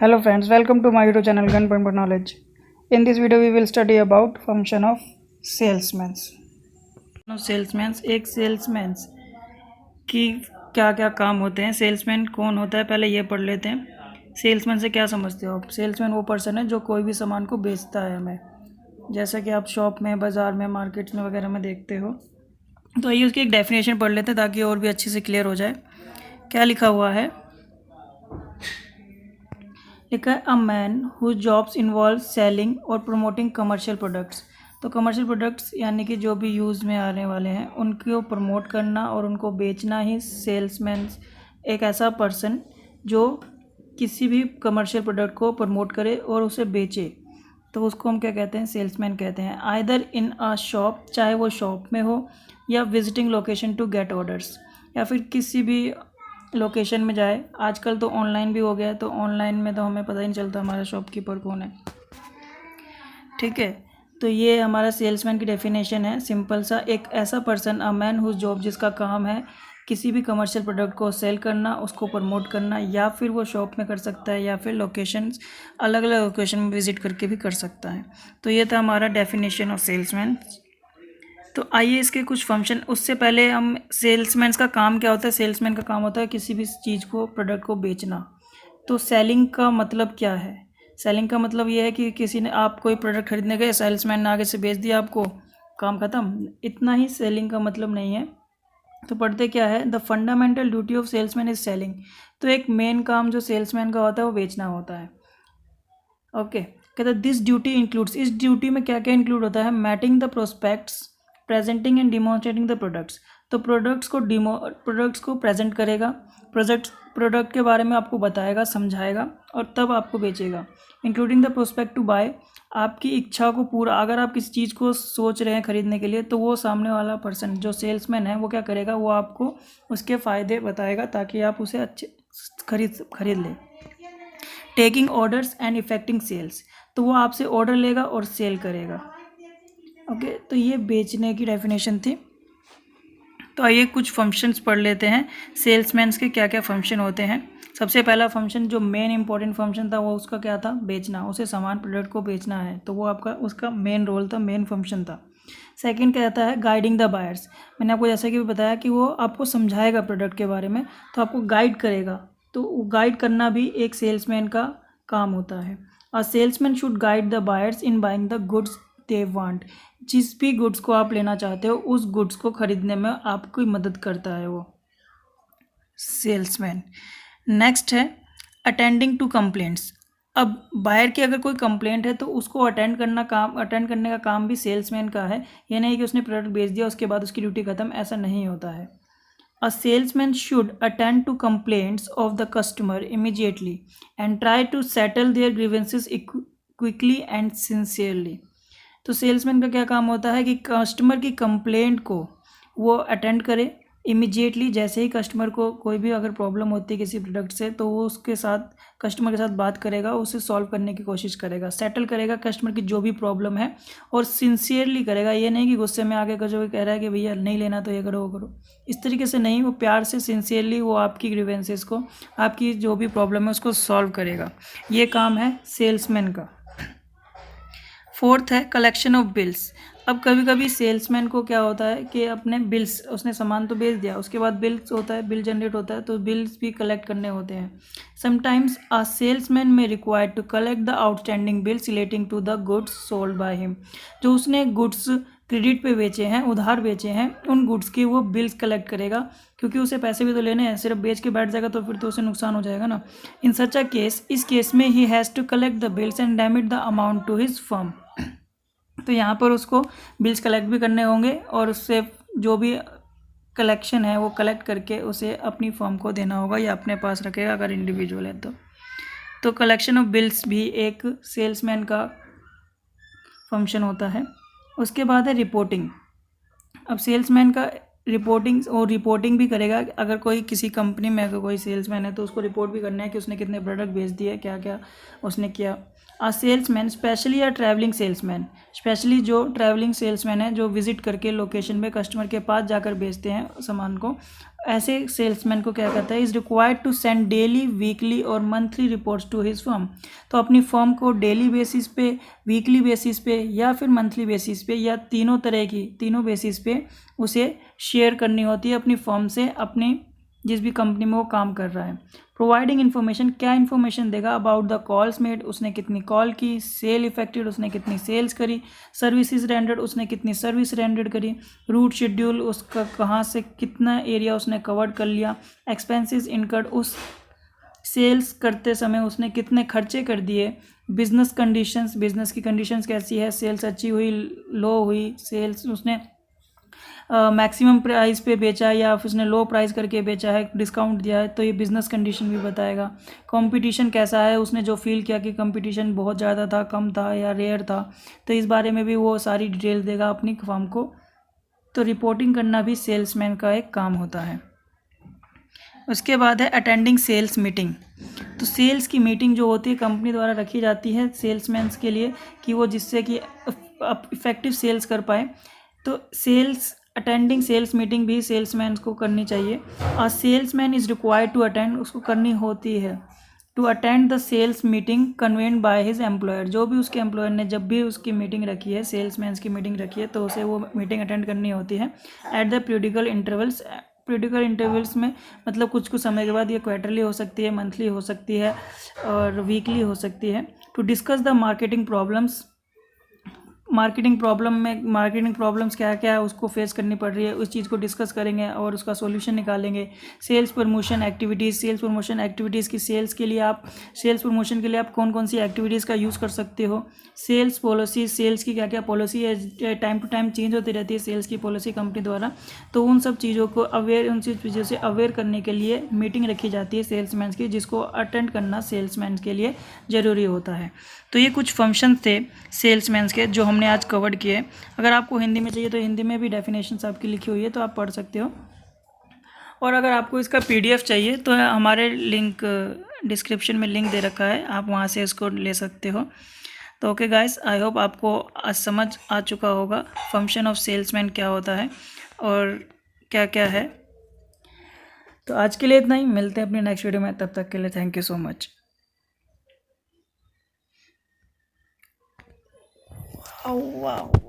Hello friends, welcome to my YouTube channel Gunpoint Knowledge. In this video we will study about function of salesmen. एक salesman की क्या क्या काम होते हैं, सेल्समैन कौन होता है पहले ये पढ़ लेते हैं। सेल्समैन से क्या समझते हो आप? सेल्समैन वो पर्सन है जो कोई भी सामान को बेचता है हमें, जैसा कि आप शॉप में, बाज़ार में, मार्केट्स में वगैरह में देखते हो। तो आइए उसकी एक डेफिनेशन पढ़ लेते हैं ताकि और भी अच्छे से क्लियर हो जाए। क्या लिखा हुआ है? लिखा है a man who jobs involve selling और प्रमोटिंग कमर्शियल प्रोडक्ट्स। तो कमर्शियल प्रोडक्ट्स यानी कि जो भी यूज़ में आने वाले हैं उनको प्रमोट करना और उनको बेचना ही सेल्समैन। एक ऐसा पर्सन जो किसी भी कमर्शियल प्रोडक्ट को प्रमोट करे और उसे बेचे, तो उसको हम क्या कहते हैं? सेल्समैन कहते हैं। आइदर इन अ शॉप, चाहे वो शॉप में हो, या visiting location to get orders, या फिर किसी भी लोकेशन में जाए। आजकल तो ऑनलाइन भी हो गया है, तो ऑनलाइन में तो हमें पता ही नहीं चलता हमारा शॉपकीपर कौन है। ठीक है, तो ये हमारा सेल्समैन की डेफिनेशन है, सिंपल सा। एक ऐसा person, a man whose job, जिसका काम है किसी भी कमर्शियल प्रोडक्ट को सेल करना, उसको प्रमोट करना, या फिर वो शॉप में कर सकता है या फिर लोकेशंस, अलग अलग लोकेशन में विजिट करके भी कर सकता है। तो ये था हमारा डेफिनेशन ऑफ सेल्समैन। तो आइए इसके कुछ फंक्शन, उससे पहले हम सेल्समैन का काम क्या होता है। सेल्समैन का काम होता है किसी भी चीज़ को, प्रोडक्ट को बेचना। तो सेलिंग का मतलब क्या है? सेलिंग का मतलब ये है कि किसी ने, आप कोई प्रोडक्ट खरीदने गए, सेल्समैन ने आगे से बेच दिया आपको, काम ख़त्म। इतना ही सेलिंग का मतलब नहीं है। तो पढ़ते क्या है? The fundamental duty of salesman is selling. तो एक मेन काम जो सेल्समैन का होता है वो बेचना होता है। ओके, कहते दिस ड्यूटी इंक्लूड्स, इस ड्यूटी में क्या क्या इंक्लूड होता है? Meeting the prospects, presenting and demonstrating the products. तो प्रोडक्ट्स को प्रेजेंट करेगा, प्रोडक्ट के बारे में आपको बताएगा, समझाएगा, और तब आपको बेचेगा। Including the prospect to buy, आपकी इच्छा को पूरा, अगर आप किसी चीज़ को सोच रहे हैं खरीदने के लिए, तो वो सामने वाला पर्सन जो सेल्समैन है वो क्या करेगा? वो आपको उसके फ़ायदे बताएगा ताकि आप उसे अच्छे खरीद लें। Taking orders and effecting sales, तो वो आपसे ऑर्डर लेगा और सेल करेगा। ओके, तो ये बेचने की डेफिनेशन थी। तो आइए कुछ फंक्शंस पढ़ लेते हैं। सेल्समैन के क्या क्या फंक्शन होते हैं। सबसे पहला फंक्शन, जो मेन इंपॉर्टेंट फंक्शन था, वो उसका क्या था? बेचना। उसे सामान, प्रोडक्ट को बेचना है, तो वो आपका, उसका मेन रोल था, मेन फंक्शन था। सेकंड कहता है गाइडिंग द बायर्स। मैंने आपको जैसा कि भी बताया कि वो आपको समझाएगा प्रोडक्ट के बारे में, तो आपको गाइड करेगा। तो गाइड करना भी एक सेल्समैन का काम होता है। A salesman should guide the buyers in buying the goods they want. जिस भी गुड्स को आप लेना चाहते हो, उस गुड्स को खरीदने में आपकी मदद करता है वो सेल्समैन। नेक्स्ट है अटेंडिंग टू कंप्लेंट्स। अब बायर की अगर कोई कंप्लेंट है तो उसको अटेंड करने का काम भी सेल्समैन का है। ये नहीं कि उसने प्रोडक्ट बेच दिया उसके बाद उसकी ड्यूटी खत्म, ऐसा नहीं होता है। A salesman should attend to complaints of the customer immediately and try to settle their grievances quickly and sincerely. तो सेल्समैन का क्या काम होता है कि कस्टमर की कंप्लेंट को वो अटेंड करे इमीडिएटली। जैसे ही कस्टमर को कोई भी अगर प्रॉब्लम होती है किसी प्रोडक्ट से, तो वो उसके साथ, कस्टमर के साथ बात करेगा, उसे सॉल्व करने की कोशिश करेगा, सेटल करेगा कस्टमर की जो भी प्रॉब्लम है, और सिंसियरली करेगा। ये नहीं कि गुस्से में आके जो कह रहा है कि भैया नहीं लेना तो ये करो वो करो, इस तरीके से नहीं। वो प्यार से, सिंसियरली वो आपकी ग्रीवेंसेस को, आपकी जो भी प्रॉब्लम है उसको सॉल्व करेगा। ये काम है सेल्समैन का। फोर्थ है कलेक्शन ऑफ बिल्स। अब कभी कभी सेल्समैन को क्या होता है कि अपने बिल्स, उसने सामान तो बेच दिया, उसके बाद बिल्स होता है, बिल जनरेट होता है, तो बिल्स भी कलेक्ट करने होते हैं। Sometimes a salesman may required to collect the outstanding bills relating to the goods sold by him. जो उसने गुड्स क्रेडिट पे बेचे हैं, उधार बेचे हैं, उन गुड्स की वो बिल्स कलेक्ट करेगा, क्योंकि उसे पैसे भी तो लेने हैं। सिर्फ बेच के बैठ जाएगा तो फिर तो उसे नुकसान हो जाएगा ना। इन सच अ केस, इस केस में he has to collect the bills and debit the amount to his firm. तो यहाँ पर उसको बिल्स कलेक्ट भी करने होंगे और उससे जो भी कलेक्शन है वो कलेक्ट करके उसे अपनी फर्म को देना होगा या अपने पास रखेगा अगर इंडिविजुअल है तो कलेक्शन ऑफ बिल्स भी एक सेल्समैन का फंक्शन होता है। उसके बाद है रिपोर्टिंग। अब सेल्समैन का रिपोर्टिंग भी करेगा। अगर कोई किसी कंपनी में अगर कोई सेल्समैन है तो उसको रिपोर्ट भी करना है कि उसने कितने प्रोडक्ट बेच दिए, क्या क्या उसने किया। सेल्समैन स्पेशली या ट्रैवलिंग सेल्समैन, स्पेशली जो ट्रैवलिंग सेल्समैन है जो विजिट करके लोकेशन पे कस्टमर के पास जाकर बेचते हैं सामान को, ऐसे सेल्समैन को क्या कहता है, is required to send daily, weekly और monthly reports to his firm. तो अपनी फर्म को डेली बेसिस पे, वीकली बेसिस पे या फिर मंथली बेसिस पे या तीनों बेसिस पे उसे शेयर करनी होती है अपनी फर्म से, अपनी जिस भी कंपनी में वो काम कर रहा है। प्रोवाइडिंग इन्फॉर्मेशन, क्या इन्फॉर्मेशन देगा, अबाउट द कॉल्स मेड, उसने कितनी कॉल की, सेल इफेक्टेड, उसने कितनी सेल्स करी, सर्विसेज रेंडर्ड, उसने कितनी सर्विस रेंडर्ड करी, रूट शेड्यूल, उसका कहाँ से कितना एरिया उसने कवर्ड कर लिया, एक्सपेंसेस इनकर्ड, उस सेल्स करते समय उसने कितने खर्चे कर दिए, बिजनेस कंडीशंस, बिजनेस की कंडीशंस कैसी है, सेल्स अच्छी हुई, लो हुई, सेल्स उसने मैक्सिमम प्राइस पे बेचा है या फिर उसने लो प्राइस करके बेचा है, डिस्काउंट दिया है, तो ये बिज़नेस कंडीशन भी बताएगा। कंपटीशन कैसा है, उसने जो फील किया कि कंपटीशन बहुत ज़्यादा था, कम था या रेयर था, तो इस बारे में भी वो सारी डिटेल देगा अपनी फर्म को। तो रिपोर्टिंग करना भी सेल्समैन का एक काम होता है। उसके बाद है अटेंडिंग सेल्स मीटिंग। तो सेल्स की मीटिंग जो होती है कंपनी द्वारा रखी जाती है सेल्समैन्स के लिए कि वो जिससे कि इफेक्टिव सेल्स कर पाए। तो अटेंडिंग सेल्स मीटिंग भी सेल्समैन को करनी चाहिए। और salesman is required to attend, उसको करनी होती है, to attend the sales meeting convened by his employer. जो भी उसके एम्प्लॉयर ने जब भी उसकी मीटिंग रखी है, सेल्समैन्स की मीटिंग रखी है, तो उसे वो मीटिंग अटेंड करनी होती है at the periodical intervals. Periodical intervals में मतलब कुछ समय के बाद, ये क्वार्टरली हो सकती है, मंथली हो सकती है और वीकली हो सकती है। To discuss the marketing problems, marketing problems क्या क्या है उसको फेस करनी पड़ रही है, उस चीज़ को डिस्कस करेंगे और उसका सॉल्यूशन निकालेंगे। सेल्स प्रमोशन एक्टिविटीज़ की सेल्स प्रमोशन के लिए आप कौन कौन सी एक्टिविटीज़ का यूज़ कर सकते हो। सेल्स पॉलिसी, सेल्स की क्या क्या पॉलिसी है, टाइम टू टाइम चेंज होती रहती है सेल्स की पॉलिसी कंपनी द्वारा, तो उन सब चीज़ों को उन सब चीज़ों से अवेयर करने के लिए मीटिंग रखी जाती है सेल्समैन की, जिसको अटेंड करना सेल्समैन के लिए ज़रूरी होता है। तो ये कुछ फंक्शन थे सेल्समैन्स के जो हमने आज कवर किए। अगर आपको हिंदी में चाहिए तो हिंदी में भी डेफिनेशंस आपकी लिखी हुई है, तो आप पढ़ सकते हो। और अगर आपको इसका PDF चाहिए तो हमारे लिंक डिस्क्रिप्शन में लिंक दे रखा है, आप वहाँ से इसको ले सकते हो। तो ओके गाइस, आई होप आपको आज समझ आ चुका होगा फंक्शन ऑफ सेल्समैन क्या होता है और क्या क्या है। तो आज के लिए इतना ही, मिलते हैं अपने नेक्स्ट वीडियो में, तब तक के लिए thank you so much. Oh wow.